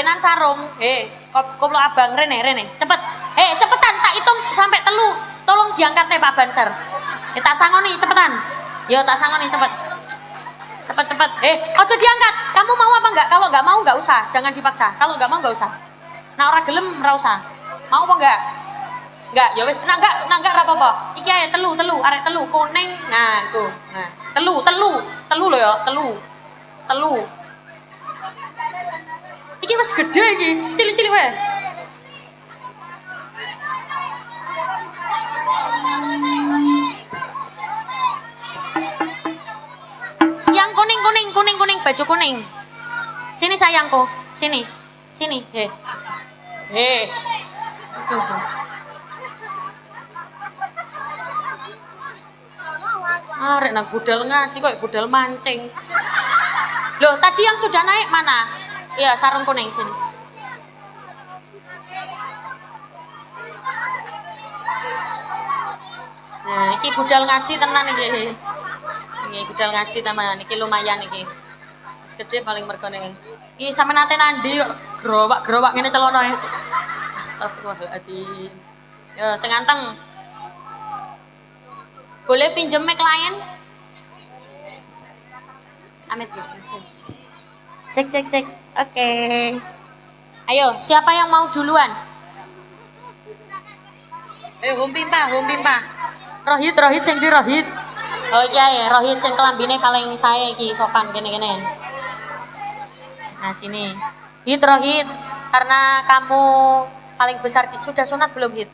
golenan sarung. Koplo abang rene. Cepet. Cepetan tak hitung sampai telu. Tolong diangkat Pak Banser. Tak sangoni cepetan. Yo tak sangoni cepet. Cepet. Ojo diangkat. Kamu mau apa enggak? Kalau enggak mau enggak usah. Jangan dipaksa. Kalau enggak mau enggak usah. Nah ora gelem ora usah. Mau apa enggak? Enggak, ya wis. Nah enggak apa-apa. Iki ae telu, arek telu kuning. Nah, tuh. Nah, telu lho ya, telu. Iki wis gede iki, cilik-cilik wae. Yang kuning, baju kuning. Sini sayangku, sini. Arek nang budal ngaji kok budal mancing. Loh, tadi yang sudah naik mana? Iya, sarung kuning sini. Nah, iki budal ngaji tenan iki. Ini budal ngaji teman, iki lumayan iki. Wis gede paling mergone. Iki sampe nate nandi kok gerowak ngene celana. Astagfirullahaladzim. Yo, sing ganteng. Boleh pinjem mic klien? Amit gitu. Cek. Oke. Ayo, siapa yang mau duluan? Ayo, hum pimpa. Rohit sing di Rohit. Oh iya ya, Rohit sing kelambine paling sae iki sopan kene. Nah, sini. Rohit, karena kamu paling besar sudah sunat belum, Hit?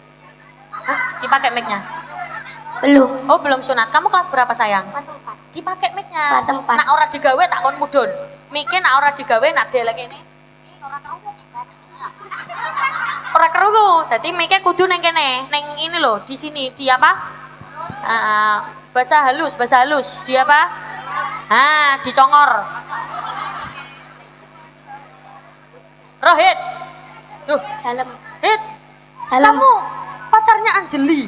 Hah? Dipakai mic-nya? Belum. Oh, belum sunat. Kamu kelas berapa, sayang? Kelas 4. Dipakai mic-nya. Kelas 4. Nak ora digawe tak kon mudun. Mic-e nak ora digawe nak delek ini. Ora krungu. Dadi mic-e kudu ning kene, ning ini loh, di sini, di apa? Bahasa halus. Di apa? Dicongor. Rohit. Tuh, Dalam. Hit. Dalam. Kamu pacarnya Anjeli.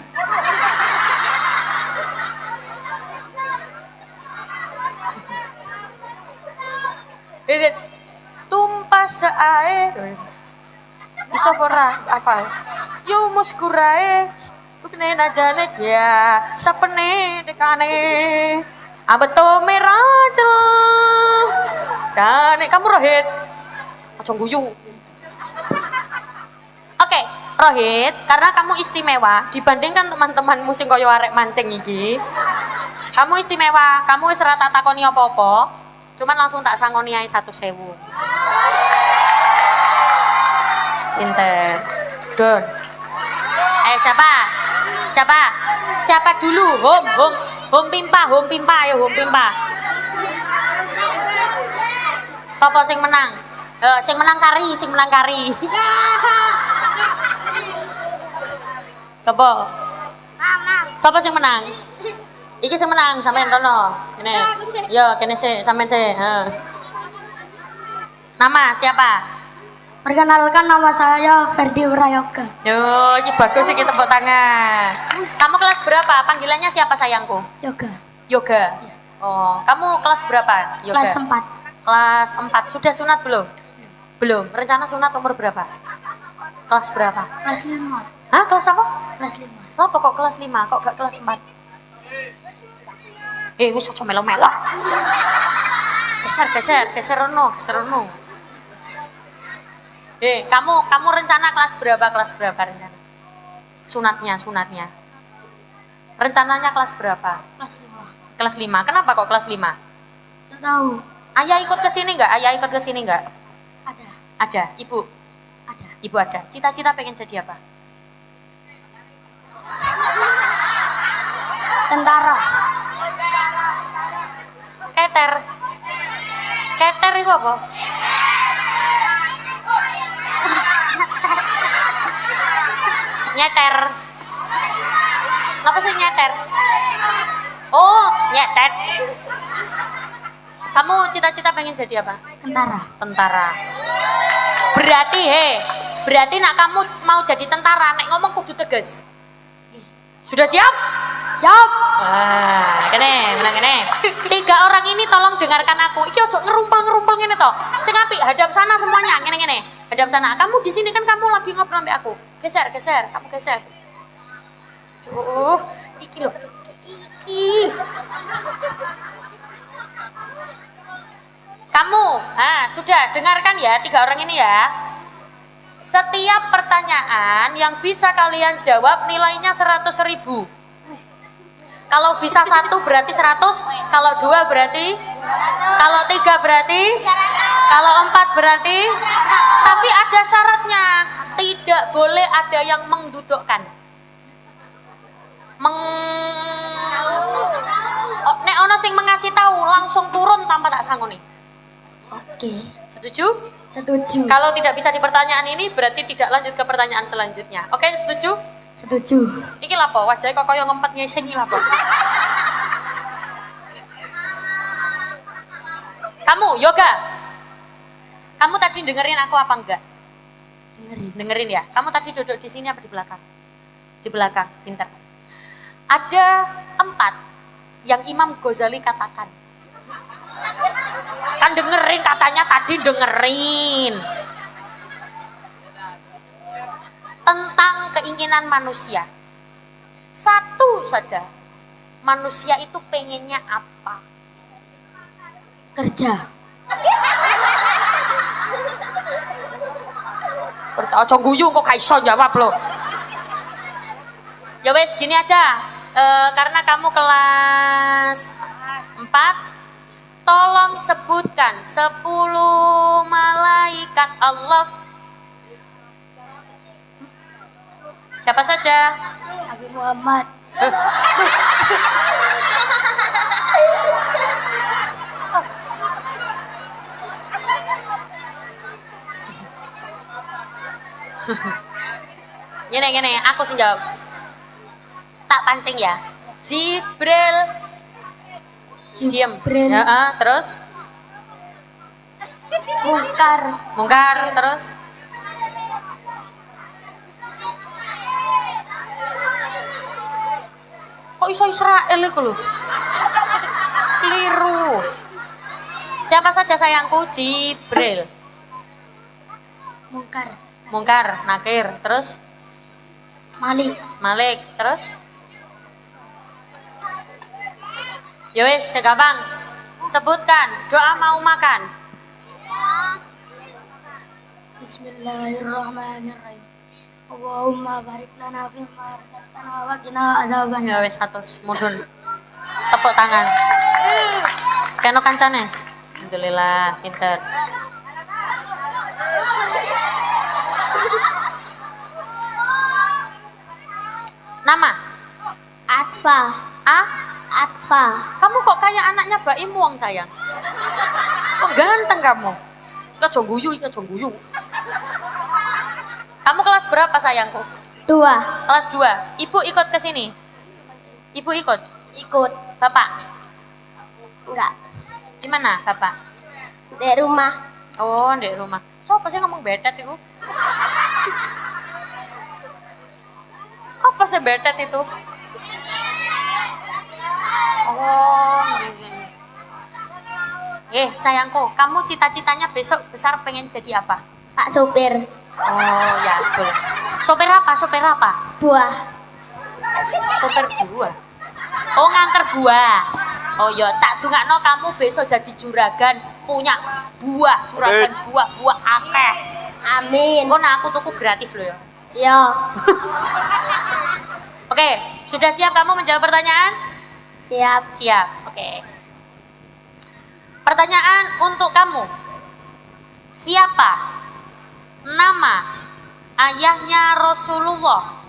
Hit. Tumpah seae. Bisa ora apal. Yo muskurae. Tukne najane dia sapene dekane. Abeto merajel. Jane kamu Rohit. Aja guyu. Oke, Rohit, karena kamu istimewa dibandingkan teman-temanmu sing kaya arek mancing iki. Kamu istimewa, kamu wis ora tak takoni apa-apa. Cuman langsung tak sangoni ae 1.000. Pinter. Don. Ayo siapa dulu? Home pimpa, ayo home pimpa. Sopo sing menang? Sing menang kari. Sopo? Sopo sing menang? Iki sing menang sampean rono. Kene. Yo, kene sih, sampean sih. Nama siapa? Perkenalkan, nama saya Ferdi Prayoga. Yo, ini bagus iki tepuk tangan. Kamu kelas berapa? Panggilannya siapa sayangku? Yoga. Oh, kamu kelas berapa? Yoga. Kelas 4. Kelas 4. Sudah sunat belum? Belum. Rencana sunat umur berapa? Kelas berapa? Kelas 5. Hah, kelas apa? Kelas 5. Apa kok kelas 5? Kok gak kelas 4? Wis aja melo-melo. Geser rono. Kamu rencana kelas berapa rencana? Sunatnya. Rencananya kelas berapa? Kelas 5. Kelas 5. Kenapa kok kelas 5? Enggak tahu. Ayah ikut ke sini enggak? Ada. Ibu? Ada. Ibu ada. Cita-cita pengen jadi apa? Tentara. Keter itu apa? Nyeter. Apa sih nyeter? Oh, nyetet. Kamu cita-cita pengen jadi apa? Tentara. Berarti nak kamu mau jadi tentara, nek ngomong kudu tegas. Sudah siap? Siap. Kene. 3 orang ini tolong dengarkan aku. Iki ojo ngerumpel ngene to. Sing apik hadap sana semuanya, ngene. Hadap sana. Kamu di sini kan kamu lagi ngobrol sama aku. Geser, kamu geser. Iki loh. Iki. Kamu, sudah dengarkan ya 3 orang ini ya. Setiap pertanyaan yang bisa kalian jawab nilainya 100.000. Kalau bisa 1 berarti 100, kalau 2 berarti, kalau 3 berarti, kalau 4 berarti. Tapi ada syaratnya, tidak boleh ada yang mengdudukkan. Nek ono sing mengasih tahu langsung turun tanpa tak sangoni. Oke. Setuju? Setuju. Kalau tidak bisa di pertanyaan ini berarti tidak lanjut ke pertanyaan selanjutnya. Oke, setuju? Setuju. Iki lapo, wajahnya kok kaya ngempet ngeseng iki lapo. Kamu, Yoga. Kamu tadi dengerin aku apa enggak? Dengerin ya. Kamu tadi duduk di sini apa di belakang? Di belakang, pintar. Ada 4 yang Imam Ghazali katakan. Kan dengerin katanya tadi dengerin. Tentang keinginan manusia. 1 saja. Manusia itu pengennya apa? Kerja. Kerja aja guyu kok gak iso jawab lo. Ya wes gini aja. Karena kamu kelas 4, tolong sebutkan 10 malaikat Allah. Siapa saja? Nabi Muhammad. Gini, aku sih jawab. Tak pancing ya. Jibril. Diam. Ya, terus? Mungkar, terus? Kok iso Israel iku lho? Keliru. Siapa saja sayangku? Jibril. Mungkar, Nakir, terus? Malik, terus? Ya wis, gampang. Sebutkan doa mau makan. Bismillahirrahmanirrahim. Allahumma barik lana fimma razaqtana wa qina adzaban. Ya wis 100, mudhun. Tepuk tangan. Keno kancane. Alhamdulillah, pinter. Nama? Atfa. Kamu kok kayak anaknya Mbak Imuang sayang? Kok ganteng kamu? Ika jongguyu. Kamu kelas berapa sayangku? 2. Kelas 2. Ibu ikut ke sini? Ibu ikut? Ikut. Bapak? Enggak. Gimana Bapak? Di rumah. Oh, di rumah. Siapa sih ngomong betet itu? Apa sih betet itu? Oh, sayangku, kamu cita-citanya besok besar pengen jadi apa? Pak sopir. Oh ya, boleh. Sopir apa? Buah. Sopir buah. Oh, nganter buah. Oh ya, tak dungakno kamu besok jadi juragan, punya juragan buah akeh. Amin. Kok aku tuku gratis loh ya. Yo. Oke, sudah siap kamu menjawab pertanyaan? Siap. Oke. Pertanyaan untuk kamu. Siapa nama ayahnya Rasulullah?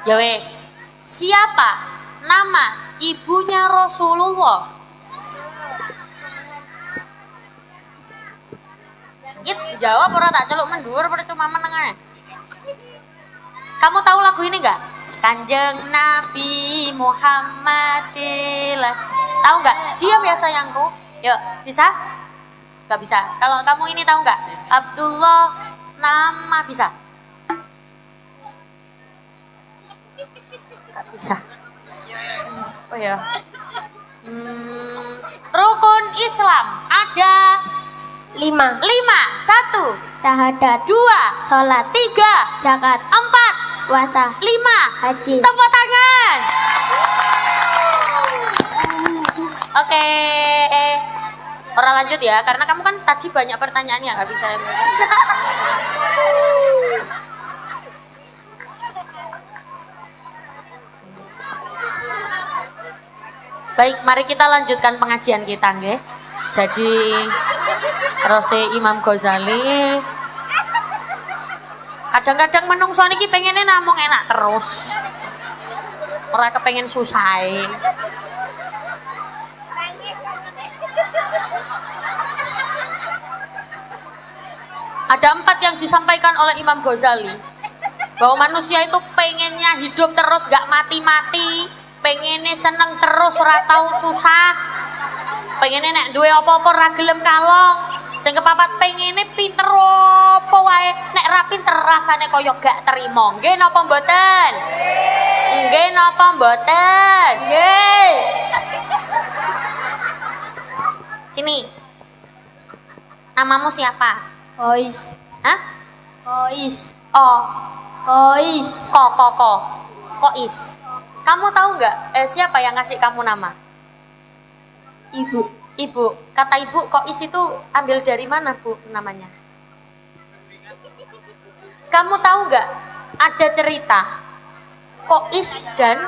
Ya wes, siapa nama ibunya Rasulullah? Jawab ora tak celuk mendur percuma meneng ae. Kamu tahu lagu ini enggak? Kanjeng Nabi Muhammadillah. Tahu enggak? Diam ya sayangku. Yuk, bisa? Enggak bisa. Kalau kamu ini tahu enggak? Abdullah nama bisa? Enggak bisa. Oh ya. Rukun Islam ada 5. 5. 1, Syahadat, 2, sholat, 3, zakat, 4, puasa, 5. haji. Tepuk tangan. Oke. Orang lanjut ya, karena kamu kan tadi banyak pertanyaan yang nggak bisa. Baik, mari kita lanjutkan pengajian kita, nggih. Jadi Rose Imam Ghazali kadang-kadang menungso niki pengennya namung enak terus. Ora kepengen susah. Ada 4 yang disampaikan oleh Imam Ghazali bahwa manusia itu pengennya hidup terus gak mati-mati, pengennya seneng terus ora tau susah, pengennya nek duwe apa-apa ra gelem kalong, sing kepapat pengennya pinter apa wae nek ra pinter rasane kaya gak terima. Nggih napa mboten? Nggih napa mboten? Nggih. Sini. Namamu siapa? Kois, Hah? kois, Oh, kois. Kois. Kamu tahu nggak siapa yang ngasih kamu nama? Ibu, Ibu. Kata ibu Kois itu ambil dari mana, Bu, namanya? Kamu tahu nggak ada cerita Kois dan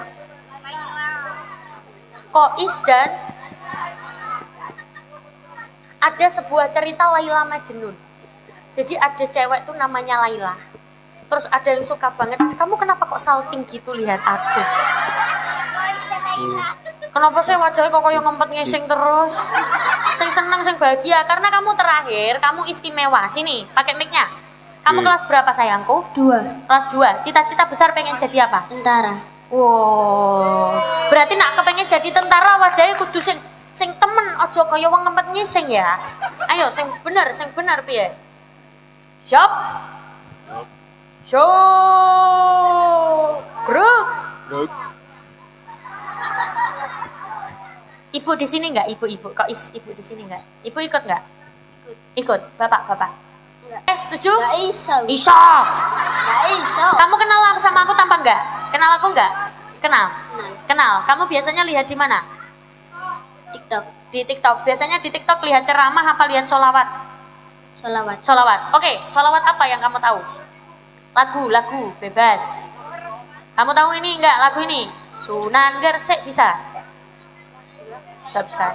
ada sebuah cerita Laila Majnun. Jadi ada cewek tuh namanya Laila. Terus ada yang suka banget, kamu kenapa kok salting gitu lihat aku? Kenapa sih wajahnya kok kayak ngempet ngeseng terus? Sing seneng, sing bahagia, karena kamu terakhir, kamu istimewa. Sini, pakai mic-nya. Kamu kelas berapa sayangku? 2. Kelas 2. Cita-cita besar pengen jadi apa? Tentara. Wow. Berarti nak kepengen jadi tentara wajahnya kudu sing temen, ojo kaya wong ngempet ngising ya. Ayo sing bener piye? Siap. Grup. Ibu di sini enggak? Ibu. Kok ibu di sini enggak? Ibu ikut enggak? Ikut. Bapak. Enggak. Setuju? Enggak iso. Iso. Enggak iso. Kamu kenal sama aku tanpa enggak? Kenal aku enggak? Kenal. Kamu biasanya lihat di mana? TikTok. Di TikTok. Biasanya di TikTok lihat ceramah apa lihat sholawat? Sholawat. Oke, sholawat apa yang kamu tahu? Lagu, bebas. Kamu tahu ini enggak lagu ini? Sunan Gresik bisa? Enggak bisa.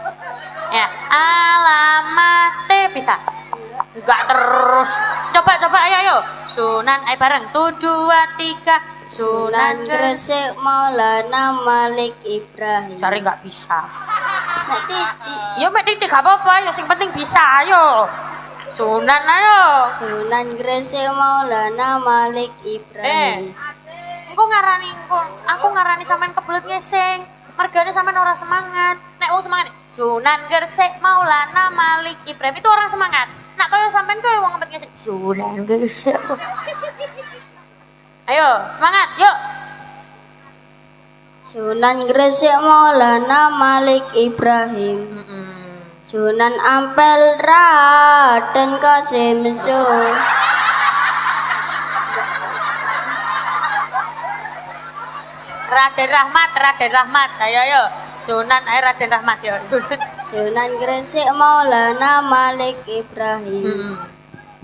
Ya, alamate bisa? Enggak terus. Coba ayo. Sunan, ayo bareng. 1, 2, 3. Sunan Gresik Maulana Malik Ibrahim. Cari enggak bisa. Mek titik. Yo mek titik gak apa-apa, yo sing penting bisa ayo. Sunan ayo. Sunan Gresik Maulana Malik Ibrahim. Aku ngarani sampean kebelet ngeseng. Mergane sampean ora semangat. Nek wong semangat, Sunan Gresik Maulana Malik Ibrahim itu orang semangat. Nak kaya sampean kaya wong ngempet ngeseng. Sunan Gresik. Ayo, semangat, yuk. Sunan Gresik Maulana Malik Ibrahim. Sunan Ampel Raden Kasim Raden Rahmat. Ayo. Sunan Raden Rahmat ya. Sunan Gresik Maulana Malik Ibrahim.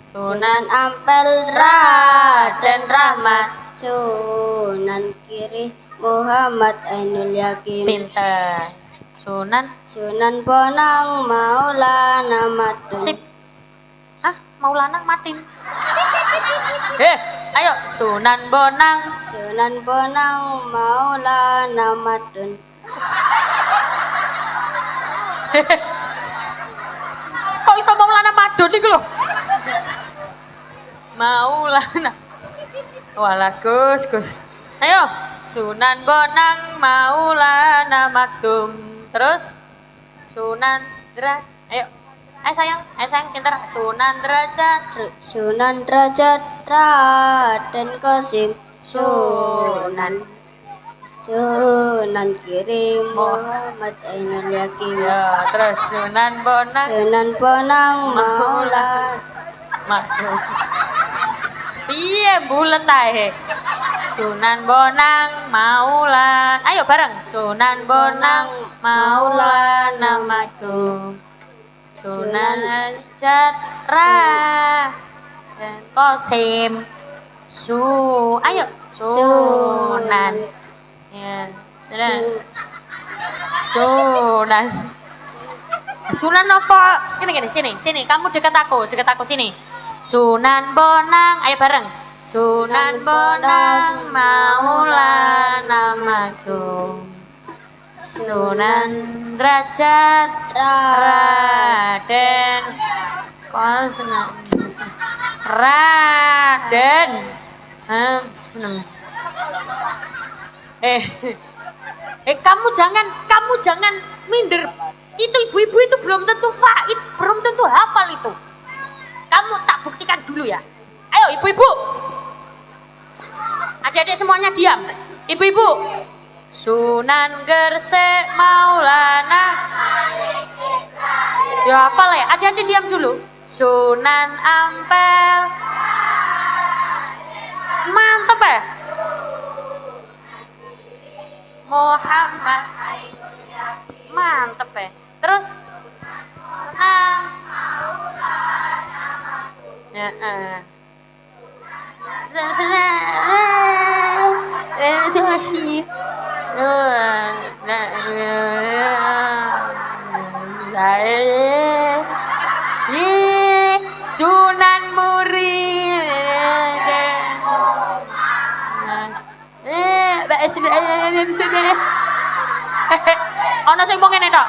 Sunan Ampel Raden Rahmat. Sunan Kiri Muhammad Ainul Yakin. Pinter. Sunan Bonang Maulana Madun. Sip. Maulana Matin. Ayo Sunan Bonang Maulana Madun. Kok iso Maulana Madun iki lho? Maulana. Walah Gus. Ayo, Sunan Bonang Maulana Maktum. Terus Sunan ayo. Ayo sayang pintar. Sunan Derajat Raden Qasim Sunan Kirim Muhammad Ainul Yakin. Ya, terus Sunan Bonang Maulana Maktum. Iya, bulet ae. Sunan Bonang Maulana. Ayo bareng. Sunan Bonang Maulana Maktum. Sunan Raden Qasim. Ayo Sunan. Ya, Sunan apa? Sini. Kamu dekat aku sini. Sunan Bonang, ayo bareng. Sunan Bonang Maulana Maktum. Sunan Derajat Raden Qasim. Raden. Kamu jangan minder. Itu ibu-ibu itu belum tentu faid, belum tentu hafal itu. Kamu tak buktikan dulu ya. Ayo ibu-ibu. Adik-adik semuanya diam. Ibu-ibu. Sunan Gresik Maulana. Ya hafal ya. Adik-adik diam dulu. Sunan Ampel. Mantep ya. Muhammad. Mantep ya. Terus Sunan Murid. Ono sing mung ngene tok.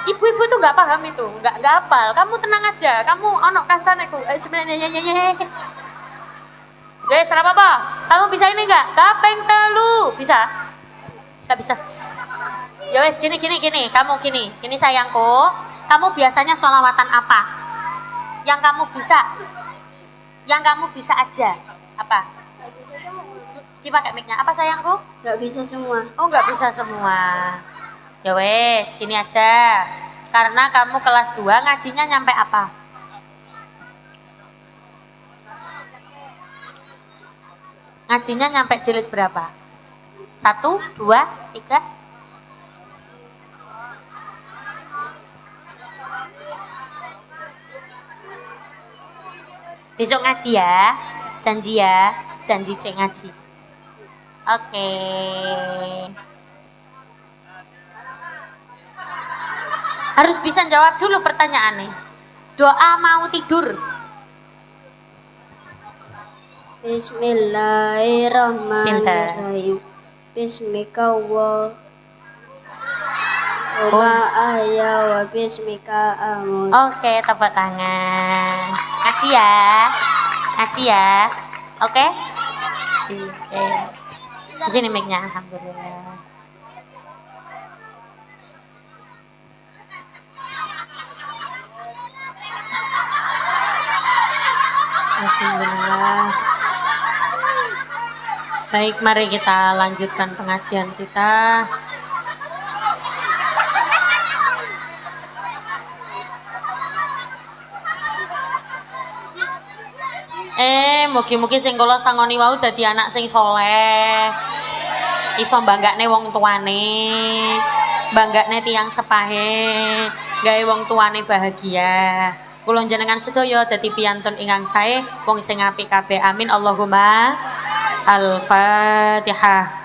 Ibu-ibu tuh nggak paham itu, nggak hafal. Kamu tenang aja, kamu ono kancane ku. Guys, apa? Kamu bisa ini nggak? Kaping telu bisa? Nggak bisa. Ya wes gini. Kamu gini sayangku. Kamu biasanya sholawatan apa? Yang kamu bisa aja. Apa? Dipakai mic-nya. Apa sayangku? Nggak bisa semua. Oh, nggak bisa semua. Ya wes, gini aja. Karena kamu kelas 2 ngajinya nyampe apa? Ngajinya nyampe jilid berapa? 1, 2, 3? Besok ngaji ya. Janji saya ngaji. Oke. Harus bisa jawab dulu pertanyaannya. Doa mau tidur. Bismillahirrahmanirrahim. Bismika wa ahya wa bismika amut. Oke, tepuk tangan. Ngaji ya. Oke? Di sini mic-nya, alhamdulillah. Alhamdulillah. Baik, mari kita lanjutkan pengajian kita. Mugi-mugi sing kula sangoni wau dadi anak sing soleh. Iso banggakne wong tuane, banggakne tiyang sepahe, gawe wong tuane bahagia. Kula njenengan sedaya dadi piyantun ingkang sae, wong sing apik kabeh. Amin Allahumma. Al-Fatihah.